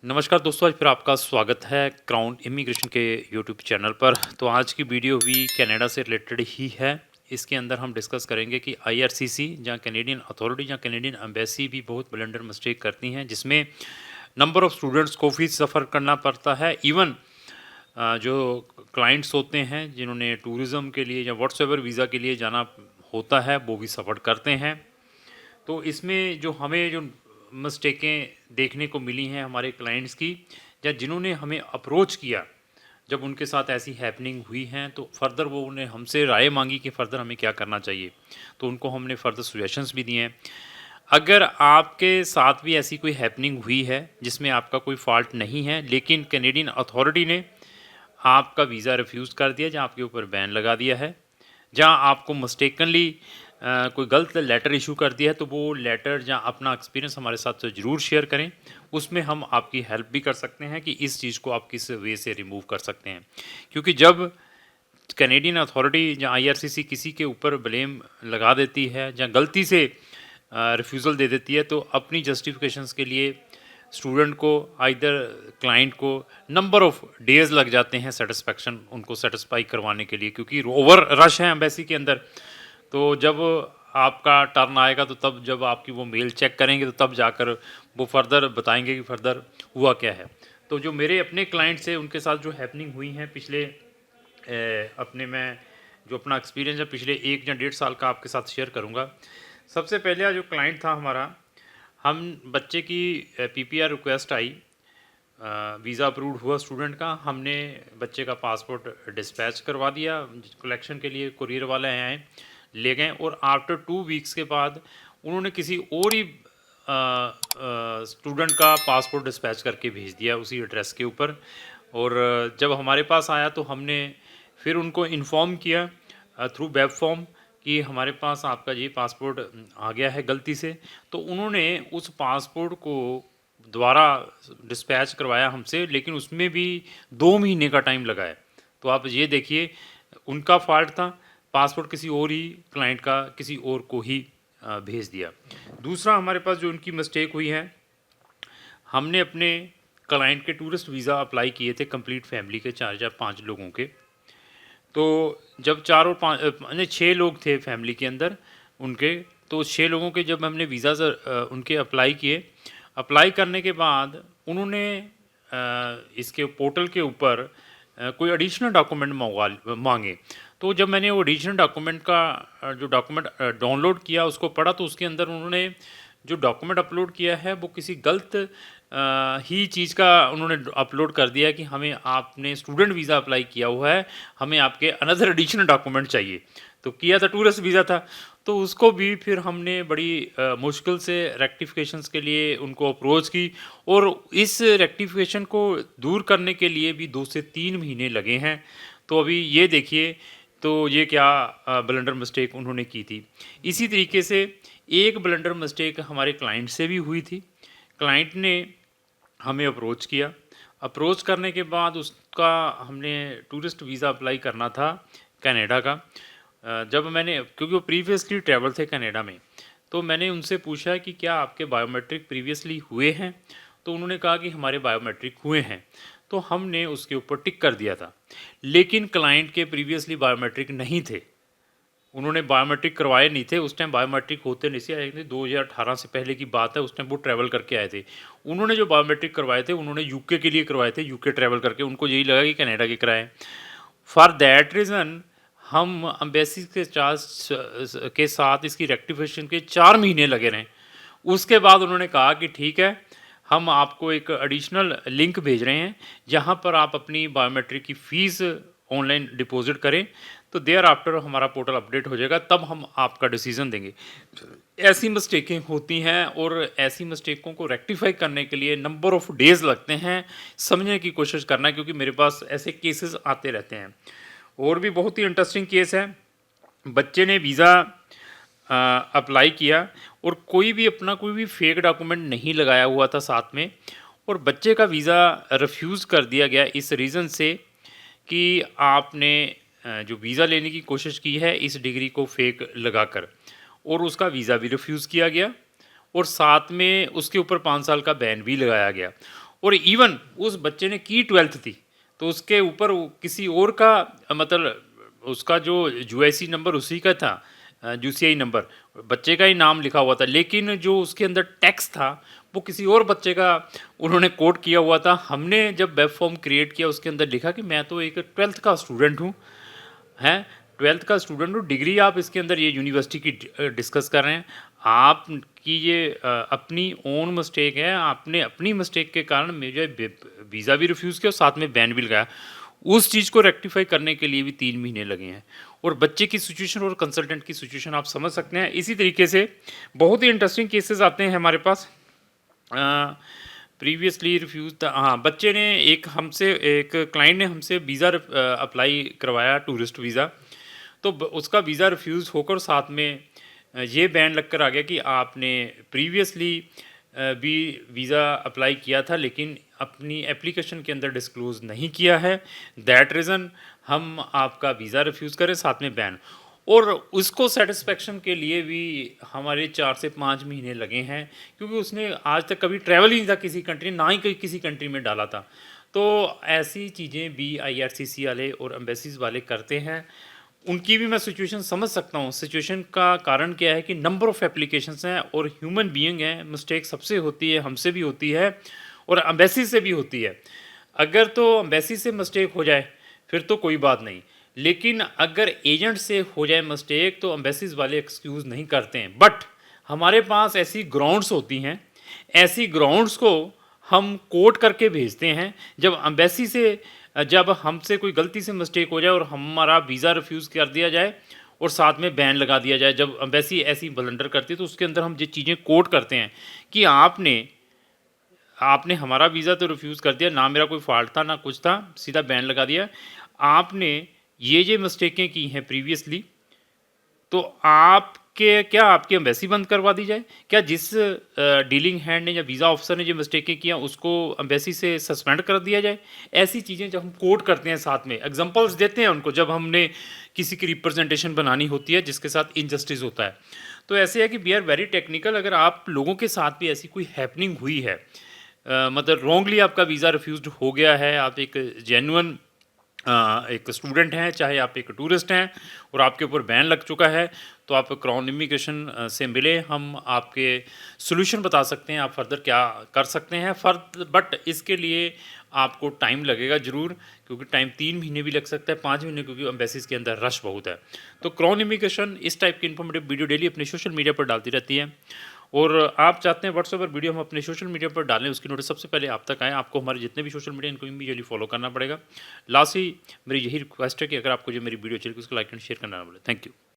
नमस्कार दोस्तों, आज फिर आपका स्वागत है क्राउन इमिग्रेशन के यूट्यूब चैनल पर। तो आज की वीडियो भी कनाडा से रिलेटेड ही है। इसके अंदर हम डिस्कस करेंगे कि आईआरसीसी जहाँ कैनेडियन अथॉरिटी जहाँ कैनेडियन एम्बेसी भी बहुत ब्लंडर मिस्टेक करती हैं, जिसमें नंबर ऑफ़ स्टूडेंट्स को भी सफ़र करना पड़ता है। इवन जो क्लाइंट्स होते हैं जिन्होंने टूरिज़्म के लिए या व्हाट्सएवर वीज़ा के लिए जाना होता है, वो भी सफ़र करते हैं। तो इसमें जो हमें जो मिस्टेकें देखने को मिली हैं हमारे क्लाइंट्स की, या जिन्होंने हमें अप्रोच किया, जब उनके साथ ऐसी हैपनिंग हुई हैं, तो फर्दर वो उन्हें हमसे राय मांगी कि फ़र्दर हमें क्या करना चाहिए। तो उनको हमने फ़र्दर सजेशंस भी दिए हैं। अगर आपके साथ भी ऐसी कोई हैपनिंग हुई है जिसमें आपका कोई फ़ॉल्ट नहीं है, लेकिन कैनेडियन अथॉरिटी ने आपका वीज़ा रिफ्यूज़ कर दिया, जहाँ आपके ऊपर बैन लगा दिया है, जहाँ आपको मिस्टेकनली कोई गलत लेटर इशू कर दिया है, तो वो लेटर जहाँ अपना एक्सपीरियंस हमारे साथ ज़रूर शेयर करें। उसमें हम आपकी हेल्प भी कर सकते हैं कि इस चीज़ को आप किस वे से रिमूव कर सकते हैं। क्योंकि जब कैनेडियन अथॉरिटी जहाँ आईआरसीसी किसी के ऊपर ब्लेम लगा देती है, जहाँ गलती से रिफ्यूज़ल दे देती है, तो अपनी जस्टिफिकेशंस के लिए स्टूडेंट को आइदर क्लाइंट को नंबर ऑफ़ डेज़ लग जाते हैं सेटिस्फेक्शन उनको सेटिस्फाई करवाने के लिए, क्योंकि ओवर रश है एम्बेसी के अंदर। तो जब आपका टर्न आएगा, तो तब जब आपकी वो मेल चेक करेंगे, तो तब जाकर वो फर्दर बताएंगे कि फर्दर हुआ क्या है। तो जो मेरे अपने क्लाइंट्स हैं उनके साथ जो हैपनिंग हुई हैं पिछले अपने मैं जो अपना एक्सपीरियंस है पिछले 1 या 1.5 साल का आपके साथ शेयर करूँगा। सबसे पहले जो क्लाइंट था हमारा, हम बच्चे की पीपीआर रिक्वेस्ट आई, वीज़ा अप्रूव्ड हुआ स्टूडेंट का, हमने बच्चे का पासपोर्ट डिस्पैच करवा दिया, कलेक्शन के लिए कुरियर वाले आए, ले गए, और आफ्टर 2 वीक्स के बाद उन्होंने किसी और ही स्टूडेंट का पासपोर्ट डिस्पैच करके भेज दिया उसी एड्रेस के ऊपर। और जब हमारे पास आया तो हमने फिर उनको इन्फॉर्म किया थ्रू वेब फॉर्म कि हमारे पास आपका ये पासपोर्ट आ गया है गलती से। तो उन्होंने उस पासपोर्ट को दोबारा डिस्पैच करवाया हमसे, लेकिन उसमें भी 2 महीने का टाइम लगा है। तो आप ये देखिए, उनका फ़ॉल्ट था, पासपोर्ट किसी और ही क्लाइंट का किसी और को ही भेज दिया। दूसरा हमारे पास जो उनकी मिस्टेक हुई है, हमने अपने क्लाइंट के टूरिस्ट वीज़ा अप्लाई किए थे कंप्लीट फैमिली के 4 या 5 लोगों के। तो जब 4 और 5 नहीं 6 लोग थे फैमिली के अंदर उनके, तो 6 लोगों के जब हमने वीज़ा उनके अप्लाई किए, अप्लाई करने के बाद उन्होंने इसके पोर्टल के ऊपर कोई एडिशनल डॉक्यूमेंट मांगे। तो जब मैंने वो एडिशनल डॉक्यूमेंट का जो डॉक्यूमेंट डाउनलोड किया, उसको पढ़ा, तो उसके अंदर उन्होंने जो डॉक्यूमेंट अपलोड किया है वो किसी गलत ही चीज़ का उन्होंने अपलोड कर दिया कि हमें आपने स्टूडेंट वीज़ा अप्लाई किया हुआ है, हमें आपके अनदर एडिशनल डॉक्यूमेंट चाहिए। तो किया था टूरिस्ट वीज़ा था, तो उसको भी फिर हमने बड़ी मुश्किल से रेक्टिफिकेशंस के लिए उनको अप्रोच की, और इस रेक्टिफिकेशन को दूर करने के लिए भी 2 से 3 महीने लगे हैं। तो अभी ये देखिए, तो ये क्या ब्लंडर मिस्टेक उन्होंने की थी। इसी तरीके से एक ब्लंडर मिस्टेक हमारे क्लाइंट से भी हुई थी। क्लाइंट ने हमें अप्रोच किया, अप्रोच करने के बाद उसका हमने टूरिस्ट वीज़ा अप्लाई करना था कनाडा का। जब मैंने, क्योंकि वो प्रीवियसली ट्रैवल थे कनाडा में, तो मैंने उनसे पूछा कि क्या आपके बायोमेट्रिक प्रीवियसली हुए हैं? तो उन्होंने कहा कि हमारे बायोमेट्रिक हुए हैं। तो हमने उसके ऊपर टिक कर दिया था। लेकिन क्लाइंट के प्रीवियसली बायोमेट्रिक नहीं थे, उन्होंने बायोमेट्रिक करवाए नहीं थे, उस टाइम बायोमेट्रिक होते नहीं थे, आई थिंक 2018 से पहले की बात है, उस टाइम वो ट्रैवल करके आए थे। उन्होंने जो बायोमेट्रिक करवाए थे, उन्होंने यूके के लिए करवाए थे, यूके ट्रैवल करके, उनको यही लगा कि कनाडा के कराएँ। फॉर दैट रीज़न हम एम्बेसी के चार्ज के साथ इसकी रेक्टिफिकेशन के 4 महीने लगे रहे। उसके बाद उन्होंने कहा कि ठीक है, हम आपको एक एडिशनल लिंक भेज रहे हैं, जहाँ पर आप अपनी बायोमेट्रिक की फ़ीस ऑनलाइन डिपॉज़िट करें, तो देयर आफ्टर हमारा पोर्टल अपडेट हो जाएगा, तब हम आपका डिसीज़न देंगे। ऐसी मिस्टेकें होती हैं, और ऐसी मिस्टेकों को रेक्टिफ़ाई करने के लिए नंबर ऑफ़ डेज़ लगते हैं। समझने की कोशिश करना है, क्योंकि मेरे पास ऐसे केसेस आते रहते हैं। और भी बहुत ही इंटरेस्टिंग केस है, बच्चे ने वीज़ा अप्लाई किया, और कोई भी फेक डॉक्यूमेंट नहीं लगाया हुआ था साथ में, और बच्चे का वीज़ा रिफ्यूज़ कर दिया गया इस रीज़न से कि आपने जो वीज़ा लेने की कोशिश की है इस डिग्री को फेक लगाकर, और उसका वीज़ा भी रिफ्यूज़ किया गया, और साथ में उसके ऊपर 5 साल का बैन भी लगाया गया। और इवन उस बच्चे ने की 12th थी, तो उसके ऊपर किसी और का मतलब उसका जो यूआईसी नंबर उसी का था, यूसीआई नंबर बच्चे का ही नाम लिखा हुआ था, लेकिन जो उसके अंदर टेक्स्ट था वो किसी और बच्चे का उन्होंने कोड किया हुआ था। हमने जब वेब फॉर्म क्रिएट किया उसके अंदर लिखा कि मैं तो एक 12th का स्टूडेंट हूँ, हैं 12th का स्टूडेंट हूँ, डिग्री आप इसके अंदर ये यूनिवर्सिटी की डिस्कस कर रहे हैं, आपकी ये अपनी ओन मिस्टेक है, आपने अपनी मिस्टेक के कारण मुझे वीज़ा भी रिफ्यूज़ किया और साथ में बैन भी लगाया। उस चीज़ को रेक्टिफाई करने के लिए भी 3 महीने लगे हैं, और बच्चे की सिचुएशन और कंसल्टेंट की सिचुएशन आप समझ सकते हैं। इसी तरीके से बहुत ही इंटरेस्टिंग केसेस आते हैं हमारे पास। प्रीवियसली रिफ्यूज़ था, हाँ, बच्चे ने एक क्लाइंट ने हमसे वीज़ा अप्लाई करवाया, टूरिस्ट वीज़ा, तो उसका वीज़ा रिफ्यूज़ होकर साथ में ये बैन लग कर आ गया कि आपने प्रीवियसली भी वीज़ा अप्लाई किया था लेकिन अपनी एप्लीकेशन के अंदर डिस्क्लोज़ नहीं किया है, दैट रीज़न हम आपका वीज़ा रिफ्यूज़ करें, साथ में बैन। और उसको सेटिस्फेक्शन के लिए भी हमारे 4 से 5 महीने लगे हैं, क्योंकि उसने आज तक कभी ट्रैवल ही नहीं था किसी कंट्री, ना ही किसी कंट्री में डाला था। तो ऐसी चीज़ें भी आईआरसीसी वाले और एम्बेसीज वाले करते हैं। उनकी भी मैं सिचुएशन समझ सकता हूँ। सिचुएशन का कारण क्या है कि नंबर ऑफ़ एप्लीकेशंस हैं और ह्यूमन बीइंग हैं, मिस्टेक सबसे होती है, हमसे भी होती है और एम्बेसी से भी होती है। अगर तो एम्बेसी से मिस्टेक हो जाए फिर तो कोई बात नहीं, लेकिन अगर एजेंट से हो जाए मिस्टेक तो एम्बेसीज वाले एक्सक्यूज़ नहीं करते हैं। बट हमारे पास ऐसी ग्राउंड्स होती हैं, ऐसी ग्राउंड्स को हम कोट करके भेजते हैं। जब एम्बेसी से जब हमसे कोई गलती से मिस्टेक हो जाए और हमारा वीज़ा रिफ्यूज़ कर दिया जाए और साथ में बैन लगा दिया जाए, जब एम्बेसी ऐसी ब्लंडर करती है तो उसके अंदर हम ये चीज़ें कोट करते हैं कि आपने आपने हमारा वीज़ा तो रिफ्यूज़ कर दिया, ना मेरा कोई फ़ॉल्ट था ना कुछ था, सीधा बैन लगा दिया। आपने ये मिस्टेकें की हैं प्रीवियसली, तो आपकी एम्बेसी बंद करवा दी जाए? क्या जिस डीलिंग हैंड ने या वीज़ा ऑफ़िसर ने जो मिस्टेकें की हैं उसको एम्बेसी से सस्पेंड कर दिया जाए? ऐसी चीज़ें जब हम कोट करते हैं, साथ में एग्ज़ाम्पल्स देते हैं उनको, जब हमने किसी की रिप्रेजेंटेशन बनानी होती है जिसके साथ इनजस्टिस होता है। तो ऐसे है कि वी आर वेरी टेक्निकल। अगर आप लोगों के साथ भी ऐसी कोई हैपनिंग हुई है, मतलब रॉन्गली आपका वीज़ा रिफ्यूज़्ड हो गया है, आप एक जेन्युइन एक स्टूडेंट हैं, चाहे आप एक टूरिस्ट हैं और आपके ऊपर बैन लग चुका है, तो आप क्राउन इमिग्रेशन से मिले, हम आपके सॉल्यूशन बता सकते हैं, आप फर्दर क्या कर सकते हैं। बट इसके लिए आपको टाइम लगेगा ज़रूर, क्योंकि टाइम 3 महीने भी लग सकता है, 5 महीने, क्योंकि एम्बेसीज़ के अंदर रश बहुत है। तो क्राउन इमिग्रेशन इस टाइप की इन्फॉर्मेटिव वीडियो डेली अपने सोशल मीडिया पर डालती रहती है, और आप चाहते हैं व्हाट्सएप पर वीडियो हम अपने सोशल मीडिया पर डालें, उसकी नोटिस सबसे पहले आप तक आए। आपको हमारे जितने भी सोशल मीडिया इनको इमीडिएटली फॉलो करना पड़ेगा। लास्ट ही मेरी यही रिक्वेस्ट है कि अगर आपको जो मेरी वीडियो अच्छी लगी उसको लाइक एंड शेयर करना ना भूलें। Thank you.